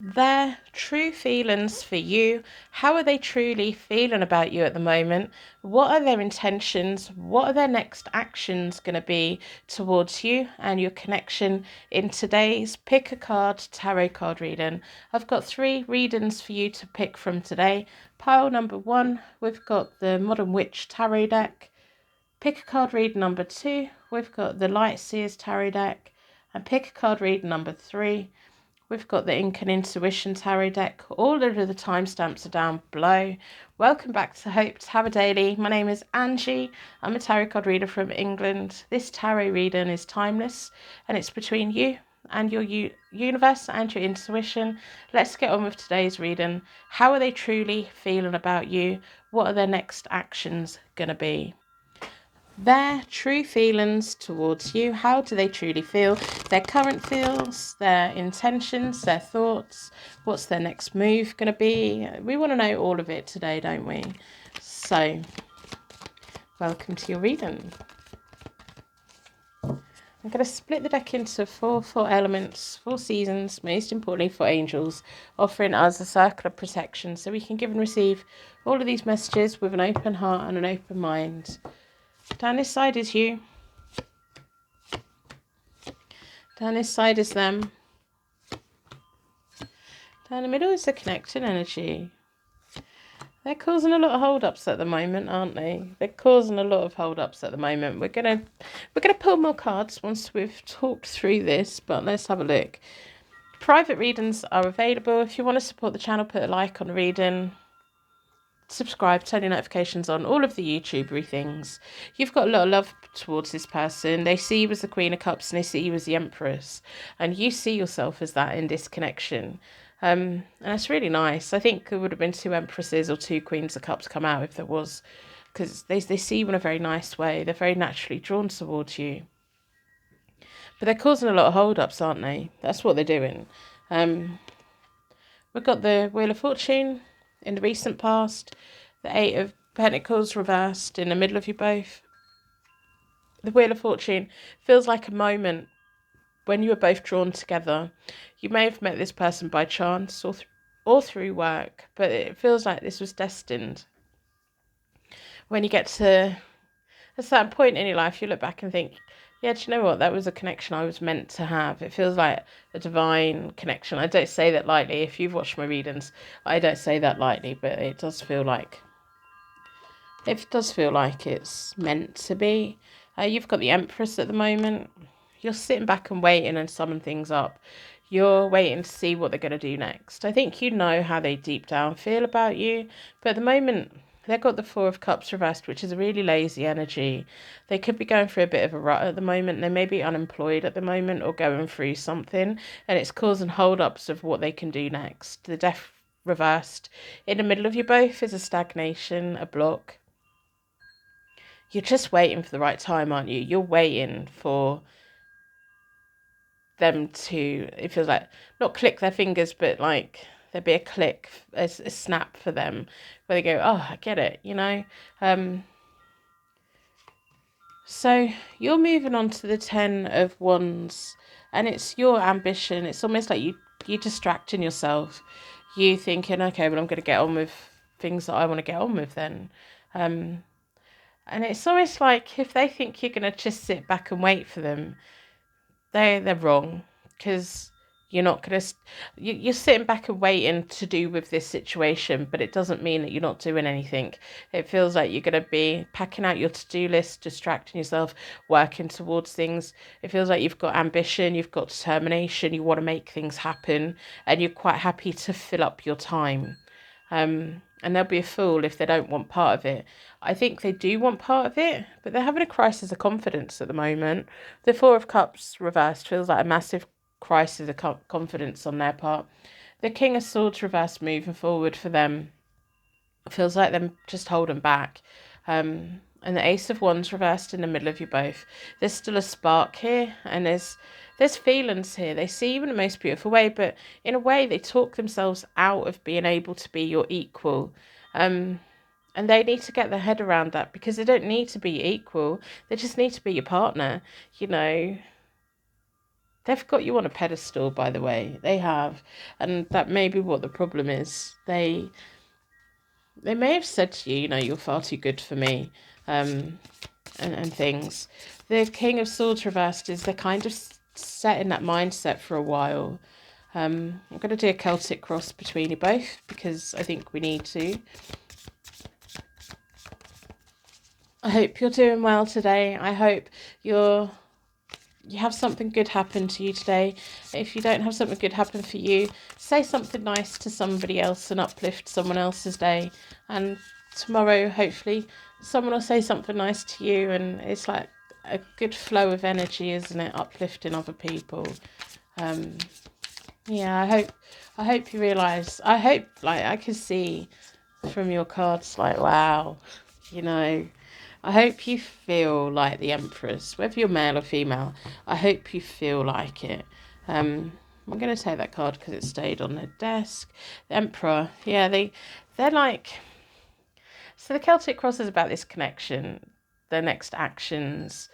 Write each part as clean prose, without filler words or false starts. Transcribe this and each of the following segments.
Their true feelings for you. How are they truly feeling about you at the moment? What are their intentions? What are their next actions going to be towards you and your connection in today's Pick a Card Tarot card reading? I've got 3 readings for you to pick from today. Pile number 1, we've got the Modern Witch Tarot deck. Pick a card read number 2, we've got the Light Seers Tarot deck. And pick a card read number 3, we've got the Ink and Intuition Tarot deck. All of the timestamps are down below. Welcome back to Hope Tarot Daily. My name is Angie. I'm a tarot card reader from England. This tarot reading is timeless and it's between you and your universe and your intuition. Let's get on with today's reading. How are they truly feeling about you? What are their next actions going to be? Their true feelings towards you. How do they truly feel? Their current feels, their intentions, their thoughts. What's their next move going to be? We want to know all of it today, don't we? So, welcome to your reading. I'm going to split the deck into four elements, 4 seasons, most importantly 4 angels, offering us a circle of protection so we can give and receive all of these messages with an open heart and an open mind. Down this side is you. Down this side is them. Down the middle is the connection energy. They're causing a lot of hold-ups at the moment, aren't they? They're causing a lot of hold-ups at the moment. We're gonna pull more cards once we've talked through this, but let's have a look. Private readings are available. If you want to support the channel, put a like on the reading. Subscribe, turn your notifications on, all of the YouTubery things. You've got a lot of love towards this person. They see you as the Queen of Cups and they see you as the Empress. And you see yourself as that in this connection. And it's really nice. I think there would have been 2 Empresses or 2 Queens of Cups come out if there was. Because they see you in a very nice way. They're very naturally drawn towards you. But they're causing a lot of hold-ups, aren't they? That's what they're doing. We've got the Wheel of Fortune in the recent past, the 8 of Pentacles reversed in the middle of you both. The Wheel of Fortune feels like a moment when you were both drawn together. You may have met this person by chance or through work, but it feels like this was destined. When you get to a certain point in your life, you look back and think, yeah, do you know what? That was a connection I was meant to have. It feels like a divine connection. I don't say that lightly. If you've watched my readings, I don't say that lightly, but it does feel like it's meant to be. You've got the Empress at the moment. You're sitting back and waiting and summing things up. You're waiting to see what they're going to do next. I think you know how they deep down feel about you, but at the moment, they've got the 4 of Cups reversed, which is a really lazy energy. They could be going through a bit of a rut at the moment. They may be unemployed at the moment or going through something, and it's causing hold-ups of what they can do next. The Death reversed in the middle of you both is a stagnation, a block. You're just waiting for the right time, aren't you? You're waiting for them to, it feels like, not click their fingers, but like there'd be a click, a snap for them where they go, oh, I get it, you know. So you're moving on to the 10 of Wands, and it's your ambition. It's almost like you're distracting yourself. You thinking, okay, well, I'm going to get on with things that I want to get on with then. And it's almost like if they think you're going to just sit back and wait for them, they're wrong, because you're not going to, you're sitting back and waiting to do with this situation, but it doesn't mean that you're not doing anything. It feels like you're going to be packing out your to-do list, distracting yourself, working towards things. It feels like you've got ambition, you've got determination, you want to make things happen, and you're quite happy to fill up your time. And they'll be a fool if they don't want part of it. I think they do want part of it, but they're having a crisis of confidence at the moment. The 4 of Cups reversed feels like a massive crisis of confidence on their part. The King of Swords reversed moving forward for them feels like them just holding back. And the Ace of Wands reversed in the middle of you both. There's still a spark here, and there's feelings here. They see you in the most beautiful way, but in a way they talk themselves out of being able to be your equal. And they need to get their head around that, because they don't need to be equal. They just need to be your partner, you know. They've got you on a pedestal, by the way. They have. And that may be what the problem is. They may have said to you, you're far too good for me, and things. The King of Swords reversed is they're kind of set in that mindset for a while. I'm going to do a Celtic Cross between you both because I think we need to. I hope you're doing well today. I hope you have something good happen to you today. If you don't have something good happen for you, say something nice to somebody else and uplift someone else's day. And tomorrow, hopefully, someone will say something nice to you, and it's like a good flow of energy, isn't it? Uplifting other people. Yeah, I hope you realise. I hope, like, I can see from your cards, like, wow, I hope you feel like the Empress, whether you're male or female. I hope you feel like it. I'm going to take that card because it stayed on the desk. The Emperor, yeah, they're like. So the Celtic Cross is about this connection, their next actions,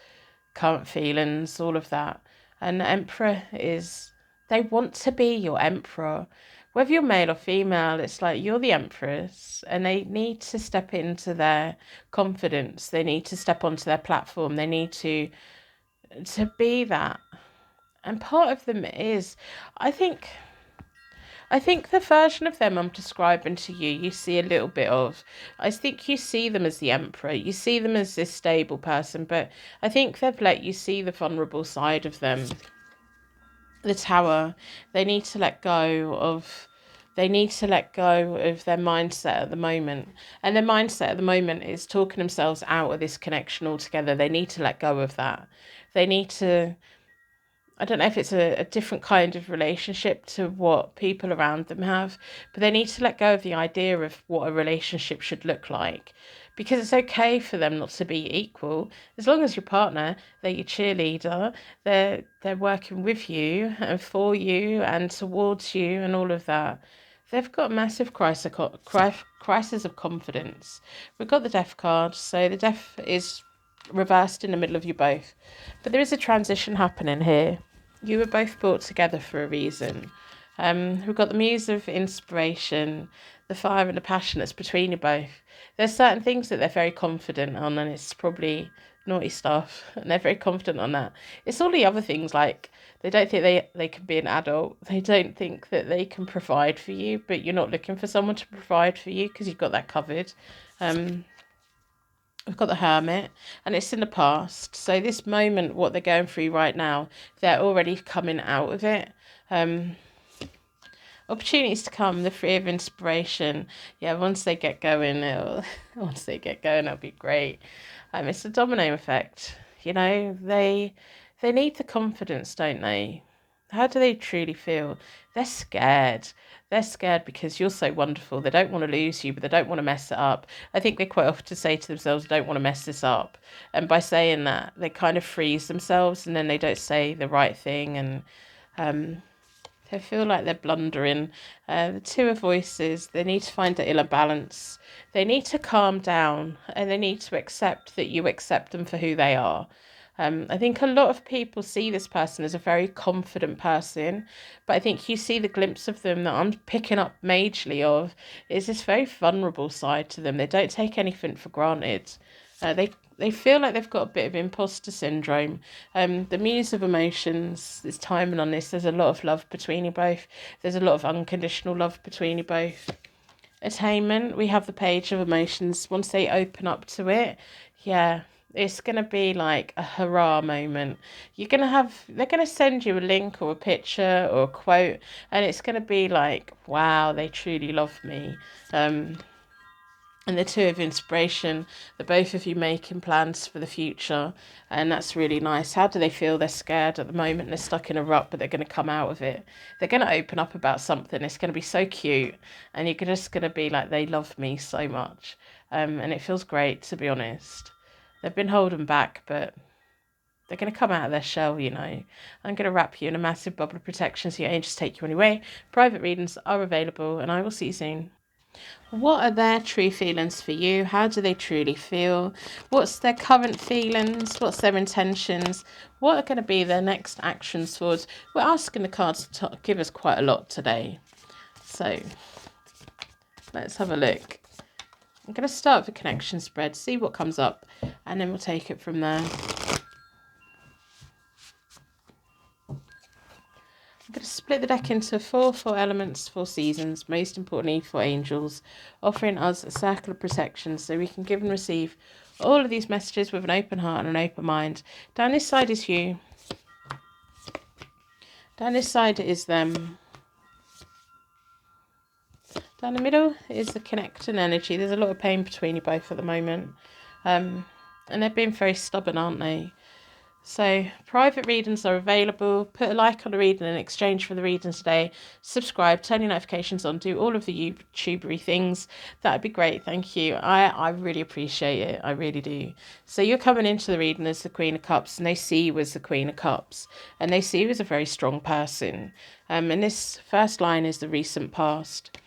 current feelings, all of that. And the Emperor is, they want to be your Emperor. Whether you're male or female, it's like you're the Empress, and they need to step into their confidence. They need to step onto their platform. They need to be that. And part of them is, I think the version of them I'm describing to you, you see a little bit of. I think you see them as the Emperor. You see them as this stable person, but I think they've let you see the vulnerable side of them. The Tower, they need to let go of. They need to let go of their mindset at the moment. And their mindset at the moment is talking themselves out of this connection altogether. They need to let go of that. They need to, I don't know if it's a different kind of relationship to what people around them have, but they need to let go of the idea of what a relationship should look like. Because it's okay for them not to be equal. As long as your partner, they're your cheerleader, they're working with you and for you and towards you and all of that. They've got a massive crisis of confidence. We've got the Death card, so the Death is reversed in the middle of you both. But there is a transition happening here. You were both brought together for a reason. We've got the muse of inspiration, the fire and the passion that's between you both. There's certain things that they're very confident on, and it's probably naughty stuff, and they're very confident on that. It's all the other things, like they don't think they can be an adult. They don't think that they can provide for you, but you're not looking for someone to provide for you because you've got that covered. We've got the Hermit, and it's in the past. So this moment, what they're going through right now, they're already coming out of it. Opportunities to come, the Three of Inspiration. Yeah, once they get going, it'll be great. It's the domino effect. They need the confidence, don't they? How do they truly feel? They're scared. They're scared because you're so wonderful. They don't want to lose you, but they don't want to mess it up. I think they quite often say to themselves, I don't want to mess this up. And by saying that, they kind of freeze themselves, and then they don't say the right thing, and they feel like they're blundering. The Two of Voices, they need to find the inner balance. They need to calm down, and they need to accept that you accept them for who they are. I think a lot of people see this person as a very confident person, but I think you see the glimpse of them that I'm picking up majorly of is this very vulnerable side to them. They don't take anything for granted. They feel like they've got a bit of imposter syndrome. The Muse of Emotions, there's timing on this. There's a lot of love between you both. There's a lot of unconditional love between you both. Attainment, we have the Page of Emotions. Once they open up to it, yeah, it's going to be like a hurrah moment. They're going to send you a link or a picture or a quote, and it's going to be like, wow, they truly love me. And the Two of Inspiration, the both of you making plans for the future, and that's really nice. How do they feel? They're scared at the moment, they're stuck in a rut, but they're going to come out of it. They're going to open up about something. It's going to be so cute, and you're just going to be like, they love me so much. And it feels great, to be honest. They've been holding back, but they're going to come out of their shell, I'm going to wrap you in a massive bubble of protection so your angels take you anyway. Private readings are available, and I will see you soon. What are their true feelings for you? How do they truly feel? What's their current feelings? What's their intentions? What are going to be their next actions towards? We're asking the cards to give us quite a lot today. So let's have a look. I'm going to start with the connection spread, see what comes up, and then we'll take it from there. I'm going to split the deck into four elements, 4 seasons, most importantly 4 angels, offering us a circle of protection so we can give and receive all of these messages with an open heart and an open mind. Down this side is you. Down this side is them. Down the middle is the connecting energy. There's a lot of pain between you both at the moment. And they're being very stubborn, aren't they? So private readings are available. Put a like on the reading in exchange for the reading today. Subscribe, turn your notifications on, do all of the YouTubery things. That'd be great. Thank you. I really appreciate it. I really do. So you're coming into the reading as the Queen of Cups, and they see you as the Queen of Cups, and they see you as a very strong person. And this first line is the recent past.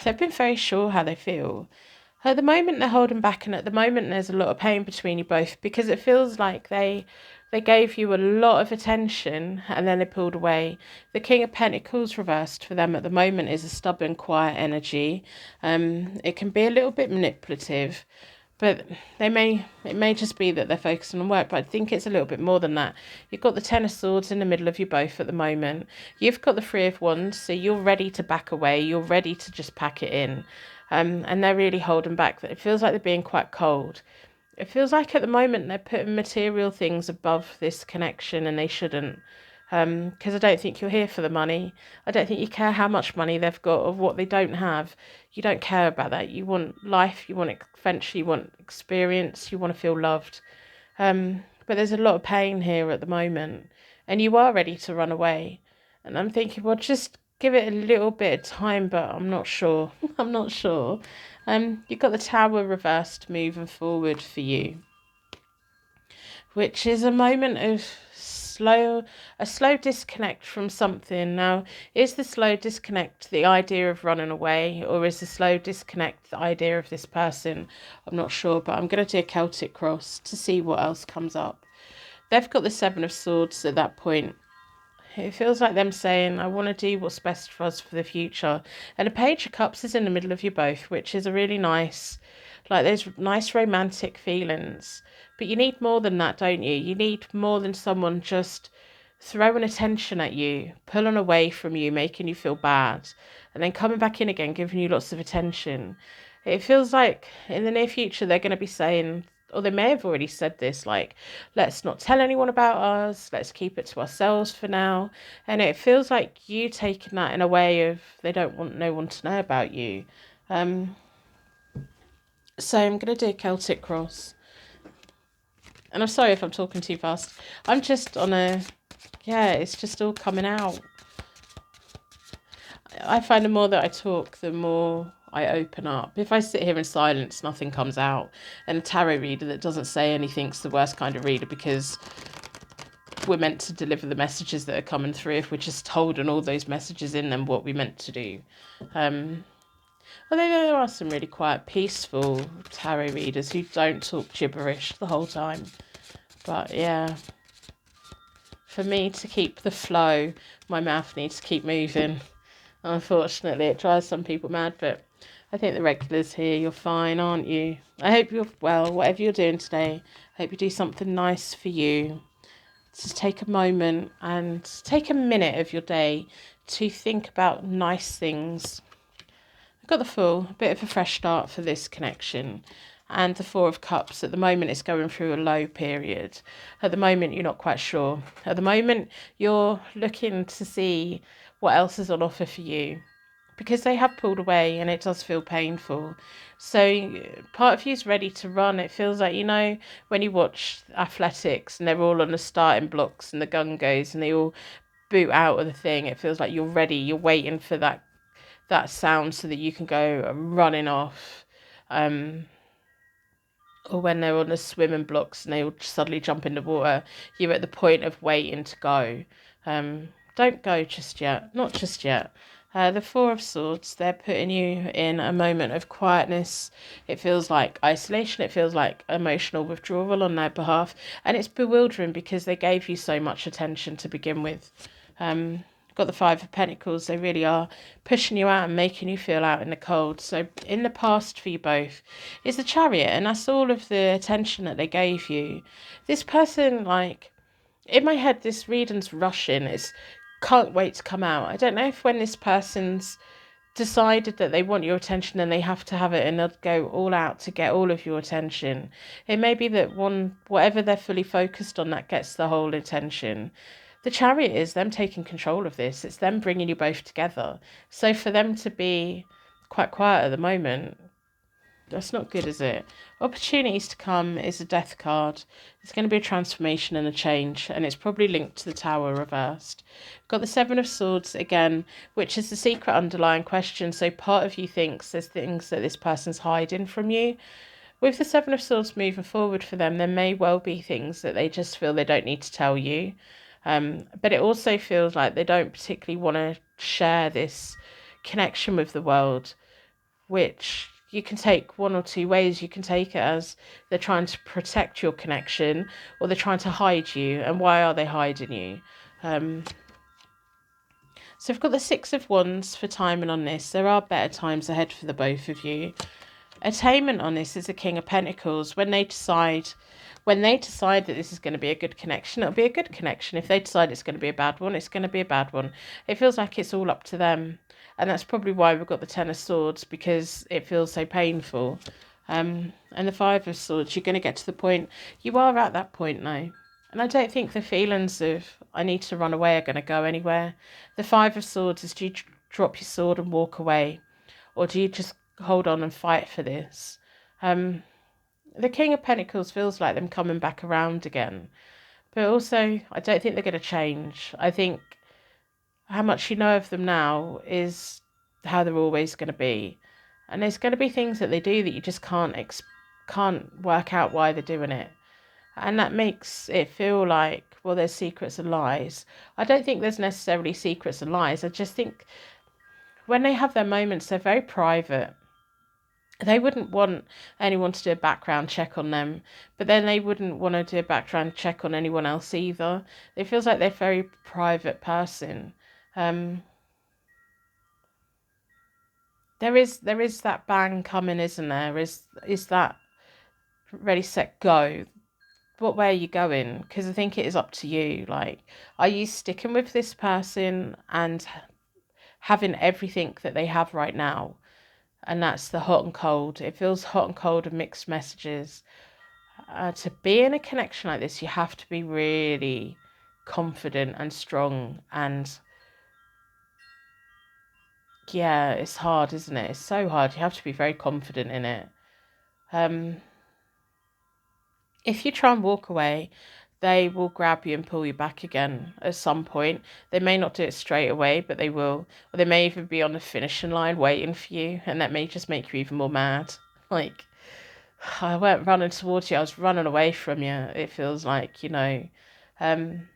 They've been very sure how they feel. At the moment, they're holding back, and at the moment, there's a lot of pain between you both because it feels like they gave you a lot of attention and then they pulled away. The King of Pentacles reversed for them at the moment is a stubborn, quiet energy. It can be a little bit manipulative, but it may just be that they're focusing on work, but I think it's a little bit more than that. You've got the Ten of Swords in the middle of you both at the moment. You've got the Three of Wands, so you're ready to back away. You're ready to just pack it in. And they're really holding back. It feels like they're being quite cold. It feels like at the moment they're putting material things above this connection, and they shouldn't. Because I don't think you're here for the money. I don't think you care how much money they've got or what they don't have. You don't care about that. You want life, you want adventure, you want experience, you want to feel loved. But there's a lot of pain here at the moment, and you are ready to run away. And I'm thinking, well, just give it a little bit of time, but I'm not sure. I'm not sure. You've got the Tower reversed moving forward for you, which is a moment of a slow disconnect from something. Now, is the slow disconnect the idea of running away, or is the slow disconnect the idea of this person? I'm not sure, but I'm going to do a Celtic Cross to see what else comes up. They've got the Seven of Swords at that point. It feels like them saying, I want to do what's best for us for the future. And a Page of Cups is in the middle of you both, which is a really nice, like those nice romantic feelings. But you need more than that, don't you? You need more than someone just throwing attention at you, pulling away from you, making you feel bad, and then coming back in again, giving you lots of attention. It feels like in the near future they're going to be saying, or they may have already said this, like, let's not tell anyone about us, let's keep it to ourselves for now. And it feels like you taking that in a way of they don't want no one to know about you. So I'm going to do a Celtic Cross. And I'm sorry if I'm talking too fast. I'm just on it's just all coming out. I find the more that I talk, the more I open up. If I sit here in silence, nothing comes out. And a tarot reader that doesn't say anything is the worst kind of reader, because we're meant to deliver the messages that are coming through. If we're just holding all those messages in them, what we're meant to do. Although there are some really quiet, peaceful tarot readers who don't talk gibberish the whole time. But yeah, for me to keep the flow, my mouth needs to keep moving. Unfortunately, it drives some people mad, but I think the regulars here, you're fine, aren't you? I hope you're well, whatever you're doing today. I hope you do something nice for you. Just take a moment and take a minute of your day to think about nice things. I've got the Fool, a bit of a fresh start for this connection. And the Four of Cups, at the moment it's going through a low period. At the moment you're not quite sure. At the moment you're looking to see what else is on offer for you, because they have pulled away and it does feel painful. So part of you is ready to run. It feels like, when you watch athletics and they're all on the starting blocks and the gun goes and they all boot out of the thing, it feels like you're ready. You're waiting for that sound so that you can go running off. Or when they're on the swimming blocks and they all suddenly jump in the water, you're at the point of waiting to go. Don't go just yet. Not just yet. The Four of Swords, they're putting you in a moment of quietness. It feels like isolation. It feels like emotional withdrawal on their behalf. And it's bewildering because they gave you so much attention to begin with. Got the Five of Pentacles. They really are pushing you out and making you feel out in the cold. So in the past for you both is the Chariot. And that's all of the attention that they gave you. This person, like, in my head, this reading's rushing. It's can't wait to come out. I don't know if when this person's decided that they want your attention and they have to have it and they'll go all out to get all of your attention. It may be that whatever they're fully focused on, that gets the whole attention. The Chariot is them taking control of this. It's them bringing you both together. So for them to be quite quiet at the moment, that's not good, is it? Opportunities to come is a Death card. It's going to be a transformation and a change, and it's probably linked to the Tower reversed. Got the Seven of Swords again, which is the secret underlying question. So part of you thinks there's things that this person's hiding from you. With the Seven of Swords moving forward for them, there may well be things that they just feel they don't need to tell you. But it also feels like they don't particularly want to share this connection with the world, which you can take one or two ways. You can take it as they're trying to protect your connection, or they're trying to hide you. And why are they hiding you? So I've got the Six of Wands for timing on this. There are better times ahead for the both of you. Attainment on this is the King of Pentacles. When they decide that this is going to be a good connection, it'll be a good connection. If they decide it's going to be a bad one, it's going to be a bad one. It feels like it's all up to them. And that's probably why we've got the Ten of Swords, because it feels so painful. And the Five of Swords, you're going to get to the point. You are at that point now. And I don't think the feelings of, I need to run away, are going to go anywhere. The Five of Swords is, do you drop your sword and walk away? Or do you just hold on and fight for this? The King of Pentacles feels like them coming back around again. But also, I don't think they're going to change. I think how much you know of them now is how they're always going to be. And there's going to be things that they do that you just can't work out why they're doing it. And that makes it feel like, well, there's secrets and lies. I don't think there's necessarily secrets and lies. I just think when they have their moments, they're very private. They wouldn't want anyone to do a background check on them, but then they wouldn't want to do a background check on anyone else either. It feels like they're a very private person. There is that bang coming, isn't there? Is that ready, set, go? What way are you going? Because I think it is up to you. Like, are you sticking with this person and having everything that they have right now? And that's the hot and cold. It feels hot and cold and mixed messages. To be in a connection like this, you have to be really confident and strong. And yeah, it's hard, isn't it? It's so hard. You have to be very confident in it. If you try and walk away, they will grab you and pull you back again at some point. They may not do it straight away, but they will. Or they may even be on the finishing line waiting for you, and that may just make you even more mad. Like, I weren't running towards you, I was running away from you. It feels like, I don't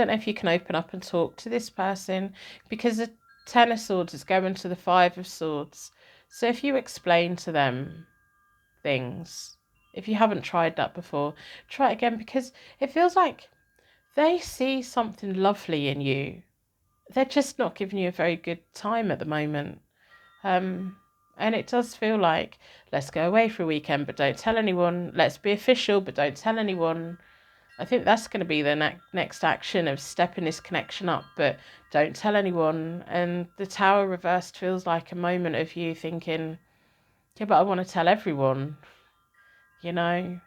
know if you can open up and talk to this person, because the Ten of Swords is going to the Five of Swords. So if you explain to them things, if you haven't tried that before, try it again, because it feels like they see something lovely in you. They're just not giving you a very good time at the moment. And it does feel like, let's go away for a weekend, but don't tell anyone. Let's be official, but don't tell anyone. I think that's going to be the next action of stepping this connection up, but don't tell anyone. And the Tower reversed feels like a moment of you thinking, yeah, but I want to tell everyone. I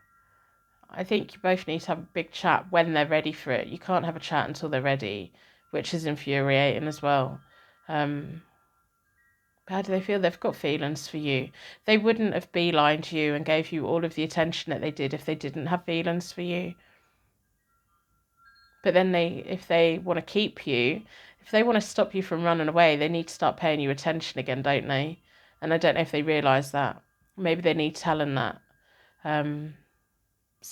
think you both need to have a big chat when they're ready for it. You can't have a chat until they're ready, which is infuriating as well. How do they feel? They've got feelings for you. They wouldn't have beelined to you and gave you all of the attention that they did if they didn't have feelings for you. But then if they want to keep you, if they want to stop you from running away, they need to start paying you attention again, don't they? And I don't know if they realise that. Maybe they need telling that. So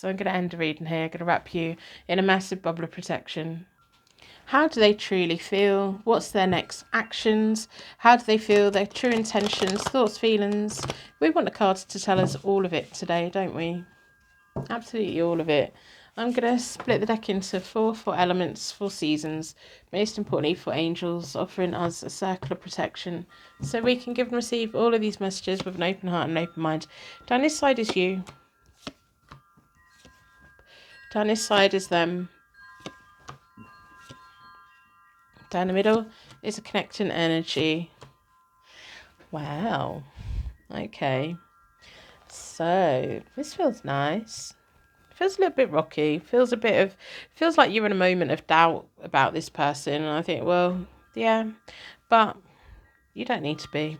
I'm going to end the reading here. I'm going to wrap you in a massive bubble of protection. How do they truly feel? What's their next actions? How do they feel? Their true intentions, thoughts, feelings. We want the cards to tell us all of it today, don't we? Absolutely all of it. I'm going to split the deck into four elements, 4 seasons, most importantly for angels, offering us a circle of protection so we can give and receive all of these messages with an open heart and an open mind. Down this side is you. Down this side is them. Down the middle is a connecting energy. Wow. Okay. So, this feels nice. Feels a little bit rocky. Feels like you're in a moment of doubt about this person. And I think, well, yeah, but you don't need to be.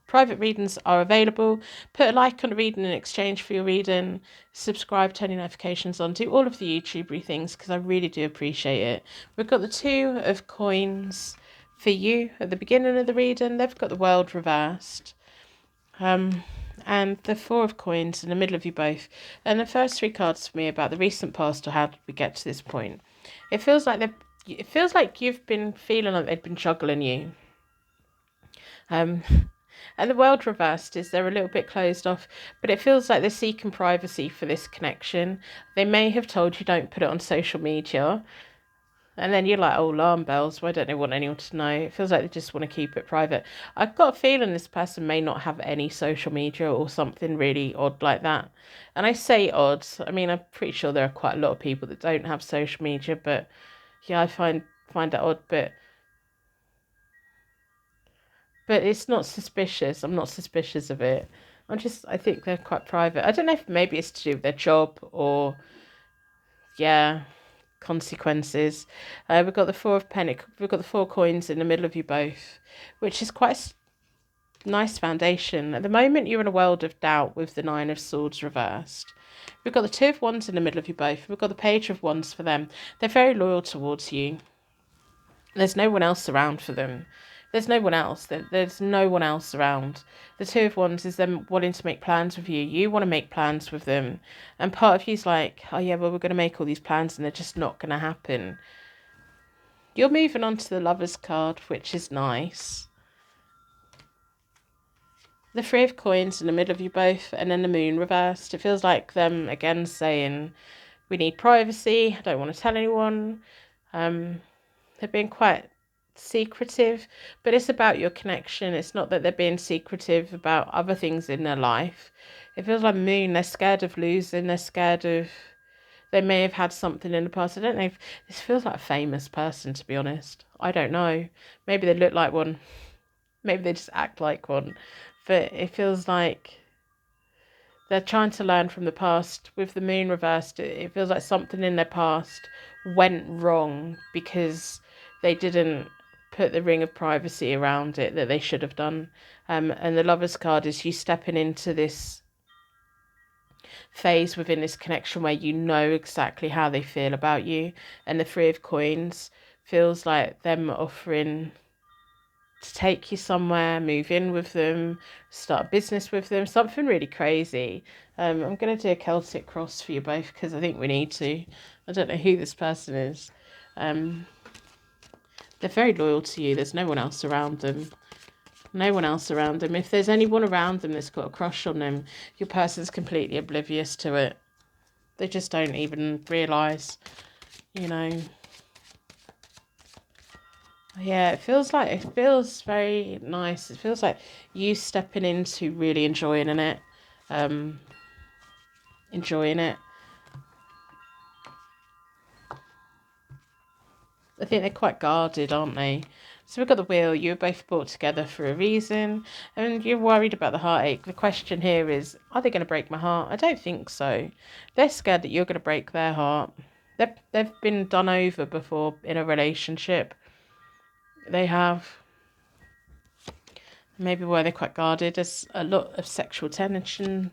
Private readings are available. Put a like on the reading in exchange for your reading. Subscribe, turn your notifications on. Do all of the YouTubery things because I really do appreciate it. We've got the 2 of coins for you at the beginning of the reading. They've got the world reversed. And the 4 of coins in the middle of you both. And the first 3 cards for me about the recent past or how did we get to this point. It feels like you've been feeling like they've been juggling you. And the world reversed is they're a little bit closed off, but it feels like they're seeking privacy for this connection. They may have told you don't put it on social media. And then you're like, oh, alarm bells, why don't they want anyone to know? It feels like they just want to keep it private. I've got a feeling this person may not have any social media or something really odd like that. And I say odd, I mean, I'm pretty sure there are quite a lot of people that don't have social media, but yeah, I find that odd, but it's not suspicious. I'm not suspicious of it. I think they're quite private. I don't know if maybe it's to do with their job or, yeah, consequences. We've got the 4 of Pentacles. We've got the 4 coins in the middle of you both, which is quite a nice foundation. At the moment, you're in a world of doubt with the 9 of Swords reversed. We've got the 2 of Wands in the middle of you both. We've got the Page of Wands for them. They're very loyal towards you. There's no one else around for them. There's no one else. There's no one else around. The 2 of Wands is them wanting to make plans with you. You want to make plans with them. And part of you's like, oh yeah, well, we're going to make all these plans and they're just not going to happen. You're moving on to the Lover's card, which is nice. The 3 of Coins in the middle of you both, and then the Moon reversed. It feels like them again saying, we need privacy. I don't want to tell anyone. They're being quite secretive, but it's about your connection. It's not that they're being secretive about other things in their life. It feels like Moon, they're scared of losing. They're scared of, they may have had something in the past. I don't know if this feels like a famous person, to be honest. I don't know. Maybe they look like one. Maybe they just act like one. But it feels like they're trying to learn from the past. With the Moon reversed, it feels like something in their past went wrong because they didn't put the ring of privacy around it that they should have done. And the Lover's card is you stepping into this phase within this connection where you know exactly how they feel about you. And the 3 of Coins feels like them offering to take you somewhere, move in with them, start a business with them, something really crazy. I'm going to do a Celtic Cross for you both because I think we need to. I don't know who this person is. They're very loyal to you. There's no one else around them. No one else around them. If there's anyone around them that's got a crush on them, your person's completely oblivious to it. They just don't even realise, you know. Yeah, it feels very nice. It feels like you stepping into really enjoying it. Enjoying it. I think they're quite guarded, aren't they? So we've got the Wheel. You were both brought together for a reason, and you're worried about the heartache. The question here is, are they going to break my heart? I don't think so. They're scared that you're going to break their heart. They've been done over before in a relationship. They have. Maybe why they're quite guarded. There's a lot of sexual tension.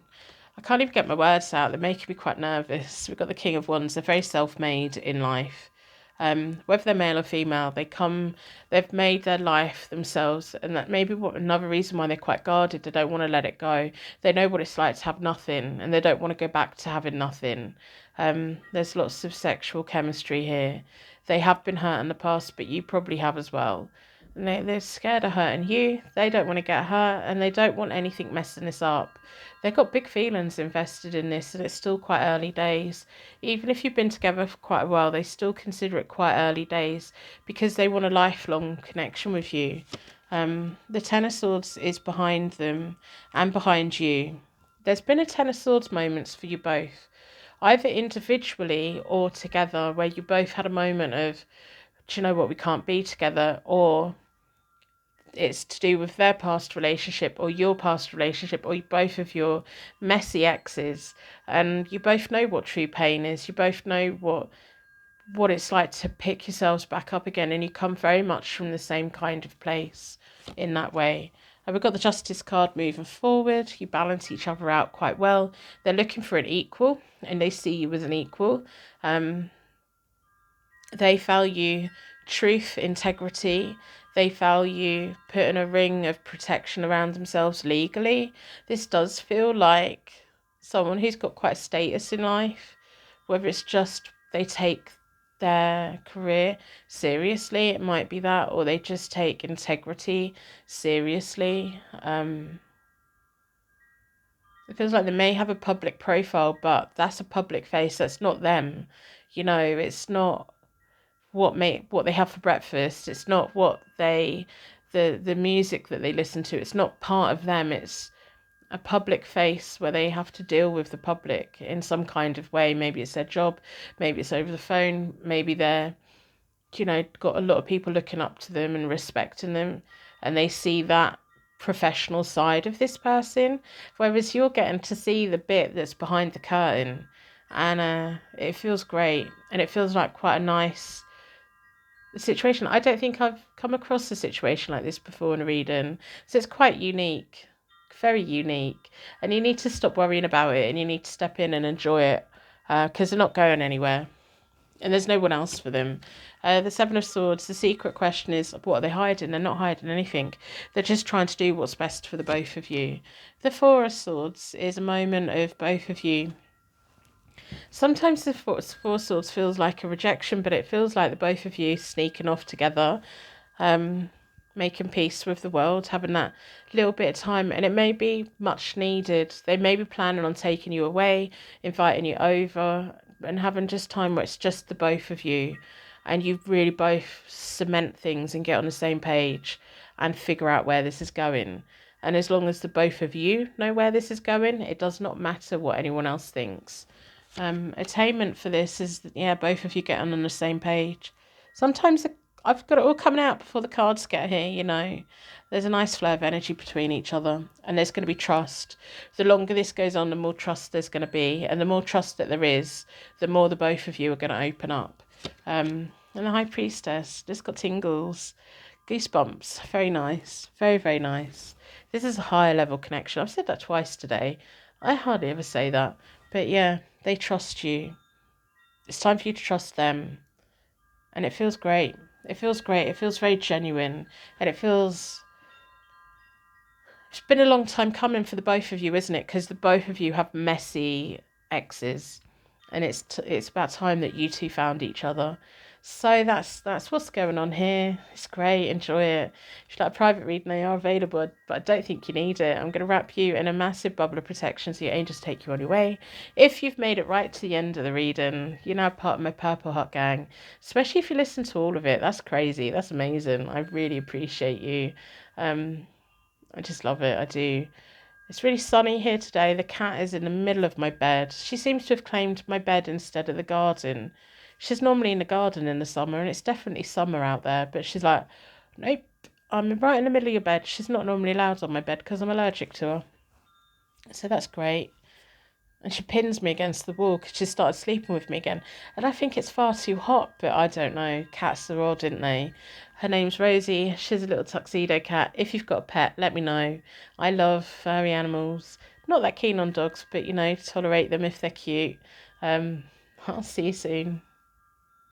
I can't even get my words out. They're making me quite nervous. We've got the King of Wands. They're very self-made in life. Whether they're male or female, they've made their life themselves, and that may be another reason why they're quite guarded. They don't want to let it go. They know what it's like to have nothing, and they don't want to go back to having nothing. There's lots of sexual chemistry here. They have been hurt in the past, but you probably have as well. And they're scared of hurting you. They don't want to get hurt, and they don't want anything messing this up. They've got big feelings invested in this, and it's still quite early days. Even if you've been together for quite a while, they still consider it quite early days because they want a lifelong connection with you. The Ten of Swords is behind them and behind you. There's been a Ten of Swords moments for you both, either individually or together, where you both had a moment of, do you know what, we can't be together, or it's to do with their past relationship or your past relationship or both of your messy exes, and you both know what true pain is. You both know what it's like to pick yourselves back up again, and you come very much from the same kind of place in that way. And we've got the Justice card moving forward. You balance each other out quite well. They're looking for an equal, and they see you as an equal. They value truth, integrity. They value putting a ring of protection around themselves legally. This does feel like someone who's got quite a status in life, whether it's just they take their career seriously, it might be that, or they just take integrity seriously. It feels like they may have a public profile, but that's a public face. That's not them. It's not what they have for breakfast. It's not what the music that they listen to. It's not part of them. It's a public face where they have to deal with the public in some kind of way. Maybe it's their job, maybe it's over the phone, maybe they're got a lot of people looking up to them and respecting them, and they see that professional side of this person, whereas you're getting to see the bit that's behind the curtain, and it feels great, and it feels like quite a nice situation. I don't think I've come across a situation like this before in a reading, so it's quite unique, very unique, and you need to stop worrying about it, and you need to step in and enjoy it, because they're not going anywhere, and there's no one else for them. The Seven of Swords, the secret question is, what are they hiding? They're not hiding anything. They're just trying to do what's best for the both of you. The Four of Swords is a moment of both of you. Sometimes the Four of Swords feels like a rejection, but it feels like the both of you sneaking off together, making peace with the world, having that little bit of time, and it may be much needed. They may be planning on taking you away, inviting you over, and having just time where it's just the both of you, and you really both cement things and get on the same page and figure out where this is going. And as long as the both of you know where this is going, it does not matter what anyone else thinks. Attainment for this is, both of you getting on the same page. Sometimes I've got it all coming out before the cards get here, There's a nice flow of energy between each other, and there's going to be trust. The longer this goes on, the more trust there's going to be, and the more trust that there is, the more the both of you are going to open up. And the High Priestess, just got tingles, goosebumps, very nice, very, very nice. This is a higher level connection. I've said that twice today. I hardly ever say that, but yeah, they trust you. It's time for you to trust them, and it feels great. It feels great. It feels very genuine, and it's been a long time coming for the both of you, isn't it? Because the both of you have messy exes, and it's about time that you two found each other. So that's what's going on here. It's great. Enjoy it. If you'd like a private reading, they are available, but I don't think you need it. I'm going to wrap you in a massive bubble of protection so your angels take you on your way. If you've made it right to the end of the reading, you're now part of my Purple Heart gang, especially if you listen to all of it. That's crazy. That's amazing. I really appreciate you. I just love it. I do. It's really sunny here today. The cat is in the middle of my bed. She seems to have claimed my bed instead of the garden. She's normally in the garden in the summer, and it's definitely summer out there, but she's like, nope, I'm right in the middle of your bed. She's not normally allowed on my bed because I'm allergic to her. So that's great. And she pins me against the wall because she started sleeping with me again. And I think it's far too hot, but I don't know. Cats are odd, didn't they? Her name's Rosie. She's a little tuxedo cat. If you've got a pet, let me know. I love furry animals. Not that keen on dogs, but, tolerate them if they're cute. I'll see you soon.